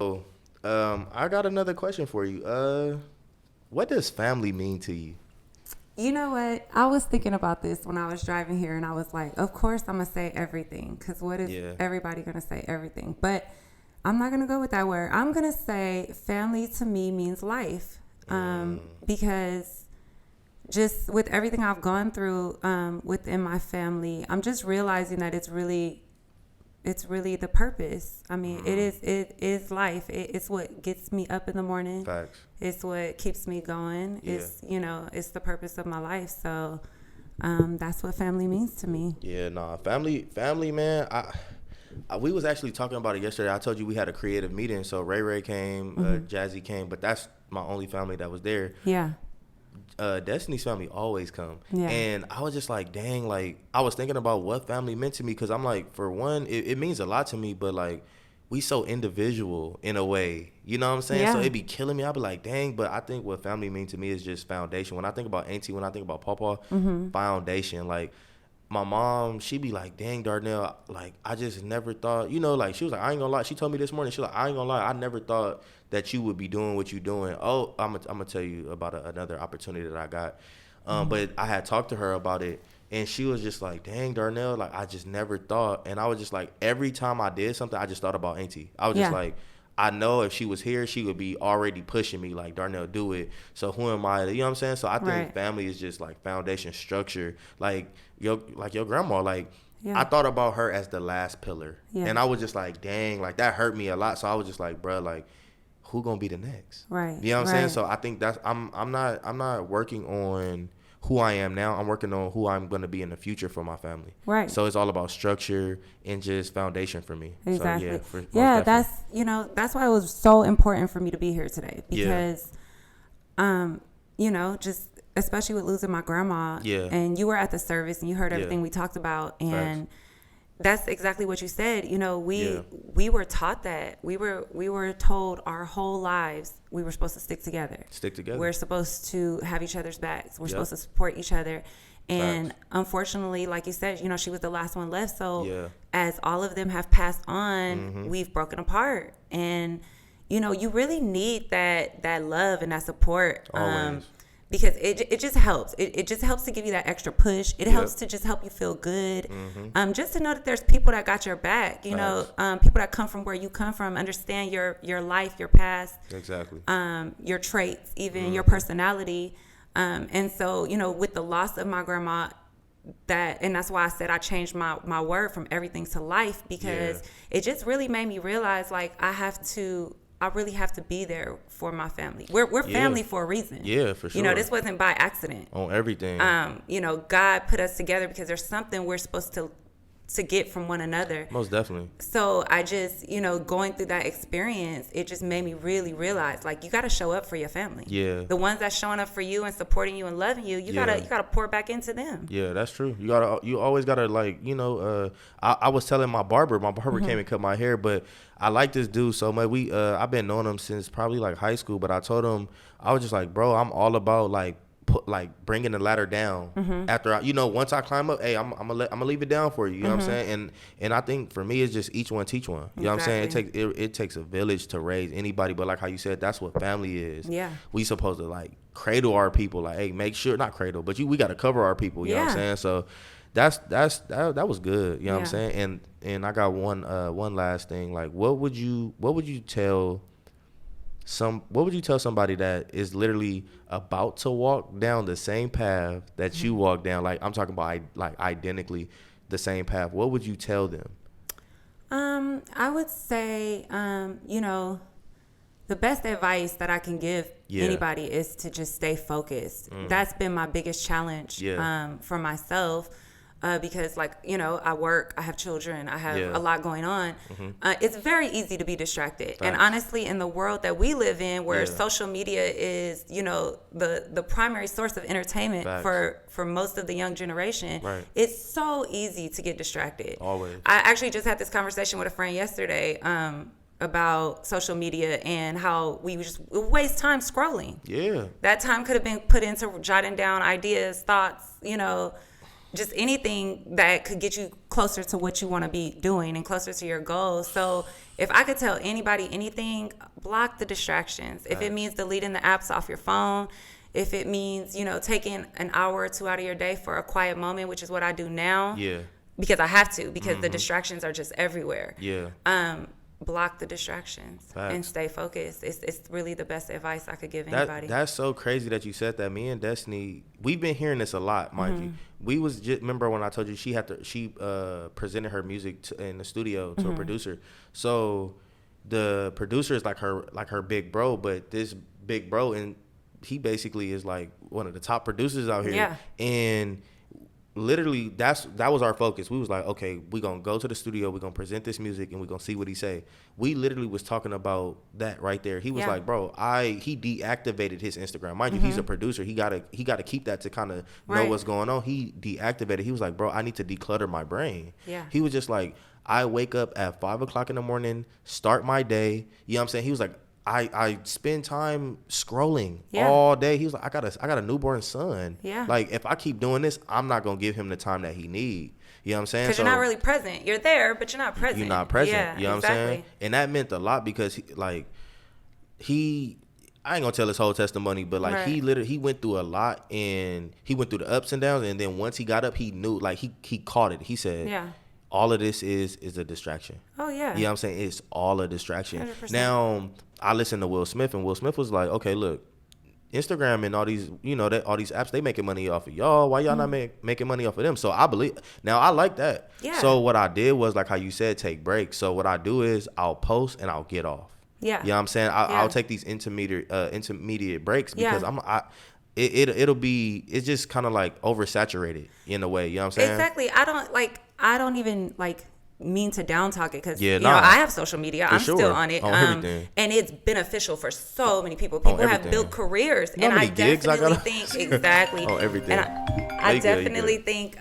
Oh, I got another question for you. What does family mean to you? You know what? I was thinking about this when I was driving here, and I was like, of course, I'm going to say everything. Because what is Yeah. everybody going to say everything? But I'm not going to go with that word. I'm going to say family to me means life. Because just with everything I've gone through within my family, I'm just realizing that it's really the purpose. I mean, it is life. It's what gets me up in the morning. Facts. It's what keeps me going. Yeah. It's the purpose of my life. So that's what family means to me. Yeah, nah, family, man. We was actually talking about it yesterday. I told you we had a creative meeting. So Ray Ray came, Jazzy came, but that's my only family that was there. Yeah. Destiny's family always come. Yeah. And I was just like, dang, like I was thinking about what family meant to me because I'm like, for one, it means a lot to me, but like we so individual in a way, you know what I'm saying? Yeah. So it'd be killing me. I'd be like, dang, but I think what family means to me is just foundation. When I think about auntie, when I think about papa, foundation, like my mom, she be like, dang, Darnell, like, I just never thought, like, she was like, I ain't gonna lie. She told me this morning, she was like, I ain't gonna lie. I never thought that you would be doing what you doing. Oh, I'm gonna tell you about another opportunity that I got. But I had talked to her about it, and she was just like, dang, Darnell, like, I just never thought. And I was just like, every time I did something, I just thought about auntie. I was just Yeah. like, I know if she was here, she would be already pushing me like, Darnell, do it. So who am I? You know what I'm saying? So I think Right. family is just like foundation structure. Like your grandma, like Yeah. I thought about her as the last pillar. Yeah. And I was just like, dang, like that hurt me a lot. So I was just like, bro, like who gonna be the next? Right. You know what I'm saying? Right. So I think that's I'm not working on who I am now. I'm working on who I'm gonna be in the future for my family. Right. So it's all about structure and just foundation for me. Exactly. So most Yeah, definitely. that's why it was so important for me to be here today Yeah. because, just especially with losing my grandma. Yeah. And you were at the service and you heard Yeah. everything we talked about, and Facts. that's exactly what you said. We Yeah. we were taught that we were told our whole lives we were supposed to stick together. Stick together. We're supposed to have each other's backs. We're Yep. supposed to support each other. And Facts. unfortunately, like you said, she was the last one left. So Yeah. as all of them have passed on, we've broken apart. And, you really need that love and that support. Always. Because it just helps. It just helps to give you that extra push. It helps to just help you feel good. Just to know that there's people that got your back, people that come from where you come from, understand your life, your past, Exactly. your traits, even your personality. And so, with the loss of my grandma, and that's why I said I changed my word from everything to life, because it just really made me realize, like, I really have to be there for my family. We're family for a reason. Yeah, for sure. This wasn't by accident. On everything. God put us together because there's something we're supposed to get from one another. Most definitely. So I just, going through that experience, it just made me really realize, like, you got to show up for your family. Yeah. The ones that's showing up for you and supporting you and loving you, you gotta pour back into them. Yeah, that's true. You always gotta, like, I was telling my barber came and cut my hair, but I like this dude so much. I've been knowing him since probably like high school, but I told him, I was just like, bro, I'm all about bringing the ladder down after once I climb up, hey, I'm gonna leave it down for you. You know what I'm saying? And I think for me it's just each one teach one. You know what I'm saying? It takes a village to raise anybody, but like how you said, that's what family is. Yeah. We supposed to like cradle our people, like, hey, make sure not cradle, but we gotta cover our people. You know what I'm saying? So that was good. You know what I'm saying? And I got one last thing. Like, what would you tell somebody that is literally about to walk down the same path that you walk down? Like, I'm talking about like identically the same path. What would you tell them? I would say, the best advice that I can give anybody is to just stay focused. That's been my biggest challenge for myself. Because, like, I work, I have children, I have a lot going on. It's very easy to be distracted. Facts. And honestly, in the world that we live in, where social media is, the primary source of entertainment for most of the young generation, it's so easy to get distracted. Always. I actually just had this conversation with a friend yesterday about social media and how we just waste time scrolling. Yeah. That time could have been put into jotting down ideas, thoughts, just anything that could get you closer to what you want to be doing and closer to your goals. So if I could tell anybody anything, block the distractions. If it means deleting the apps off your phone, if it means, you know, taking an hour or two out of your day for a quiet moment, which is what I do now. Yeah. Because I have to, because the distractions are just everywhere. Yeah. Block the distractions. Facts. And stay focused. It's really the best advice I could give anybody. That's so crazy that you said that. Me and Destiny, we've been hearing this a lot, mind you. We was just, remember when I told you she presented her music in the studio to a producer. So the producer is like her big bro, but this big bro, and he basically is like one of the top producers out here. Yeah. And literally that was our focus. We was like, okay, we're gonna go to the studio, we're gonna present this music, and we're gonna see what he say. We literally was talking about that right there. He was like, bro, he deactivated his Instagram. Mind you, he's a producer. He gotta keep that to kind of know what's going on. He deactivated. He was like, bro, I need to declutter my brain. Yeah. He was just like, I wake up at 5:00 in the morning, start my day. You know what I'm saying? He was like, I spend time scrolling all day. He was like, I got a newborn son. Yeah. Like, if I keep doing this, I'm not gonna give him the time that he need. You know what I'm saying? Because you're not really present. You're there, but you're not present. You're not present. Yeah, you know what I'm saying? And that meant a lot because I ain't gonna tell his whole testimony, but like he went through a lot, and he went through the ups and downs, and then once he got up, he knew, like he caught it. He said, all of this is a distraction. Oh yeah. You know what I'm saying? It's all a distraction. 100%. Now, I listened to Will Smith, and Will Smith was like, okay, look, Instagram and all these, you know, all these apps, they making money off of y'all. Why y'all not making money off of them? So I believe, now I like that. Yeah. So what I did was, like how you said, take breaks. So what I do is I'll post and I'll get off. Yeah. You know what I'm saying? I'll take these intermediate breaks because it's just kind of like oversaturated in a way. You know what I'm saying? Exactly. I don't even mean to down talk it because know, I have social media. I'm still on it, and it's beneficial for so many people. People have built careers, you know, and I definitely think exactly on everything. And I definitely think,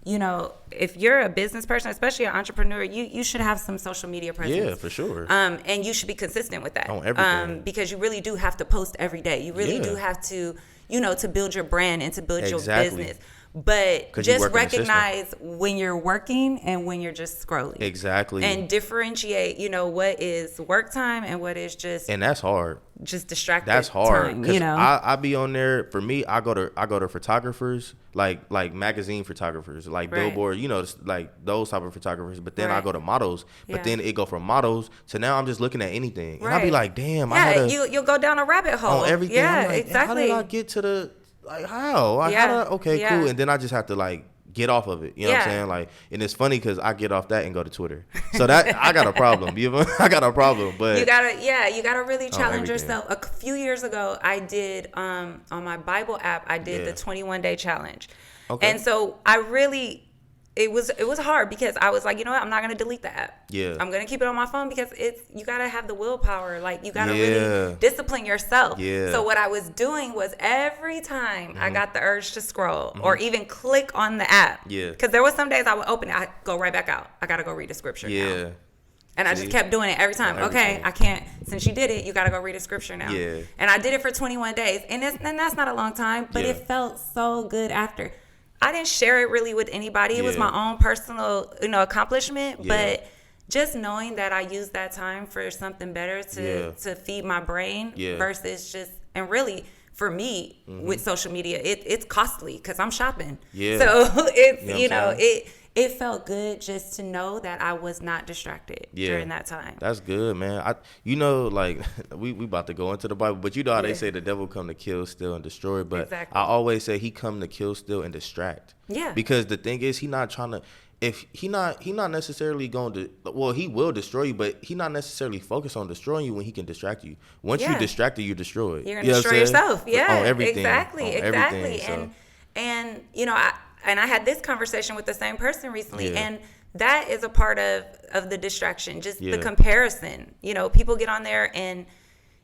you know, if you're a business person, especially an entrepreneur, you should have some social media presence. Yeah, for sure. And you should be consistent with that. On everything. Because you really do have to post every day. You really do have to, you know, to build your brand and to build your business. But just recognize when you're working and when you're just scrolling. Exactly. And differentiate, you know, what is work time and what is just. And that's hard. Just distracted. That's hard. Time, you know. I be on there. For me, I go to photographers, like magazine photographers, like Billboard, you know, like those type of photographers. But then I go to models. But then it go from models to now I'm just looking at anything. And I be like, damn. Yeah, you'll go down a rabbit hole. On everything. Yeah, like, exactly. How did I get to the, like, how? Okay, cool. And then I just have to, like, get off of it. You know what I'm saying? Like, and it's funny because I get off that and go to Twitter. So that I got a problem. I got a problem. But you gotta really challenge yourself. A few years ago, I did on my Bible app, I did the 21-day challenge. Okay. And so I really. It was hard because I was like, you know what? I'm not gonna delete the app. Yeah. I'm gonna keep it on my phone because you gotta have the willpower. Like you gotta really discipline yourself. Yeah. So what I was doing was every time I got the urge to scroll or even click on the app. Yeah. Because there was some days I would open it, I go right back out. I gotta go read a scripture now. And I just kept doing it every time. Okay, I can't. Since you did it, you got to go read a scripture now. Yeah. And I did it for 21 days, and that's not a long time, but it felt so good after. I didn't share it really with anybody. It was my own personal, you know, accomplishment. But just knowing that I used that time for something better to feed my brain versus just, and really for me with social media, it's costly because I'm shopping. Yeah. So it's, you know it felt good just to know that I was not distracted during that time. That's good, man. You know, like we about to go into the Bible, but you know how they say the devil come to kill, steal, and destroy. But I always say he come to kill, steal, and distract. Yeah. Because the thing is, he not trying to. If he not necessarily going to. Well, he will destroy you, but he not necessarily focused on destroying you when he can distract you. Once you distracted, you're destroyed. You're gonna destroy yourself. Yeah. On everything. Exactly. Everything, so. And you know I had this conversation with the same person recently, and that is a part of the distraction, just the comparison. You know, people get on there and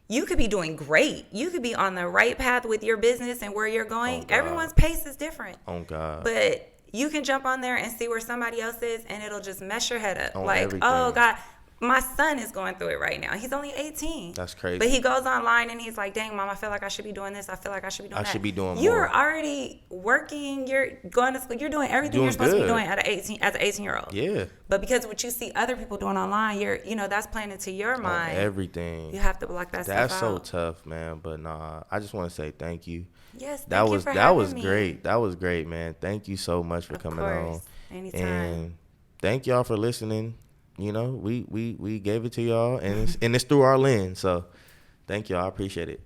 you could be doing great. You could be on the right path with your business and where you're going. Everyone's pace is different. Oh, God. But you can jump on there and see where somebody else is, and it'll just mess your head up. Like, everything. Oh, God. my son is going through it right now. He's only 18. That's crazy. But he goes online and he's like, dang, Mom, I feel like I should be doing this. I feel like I should be doing that. I should be doing more. You're already working. You're going to school. You're doing everything you're supposed to be doing as an 18-year-old. Yeah. But because what you see other people doing online, that's playing into your mind. Everything. You have to block that stuff out. That's so tough, man. But nah, I just want to say thank you. Yes, that was me. Great. That was great, man. Thank you so much for coming on. Anytime. And thank y'all for listening. We gave it to y'all, and it's through our lens. So thank y'all. I appreciate it.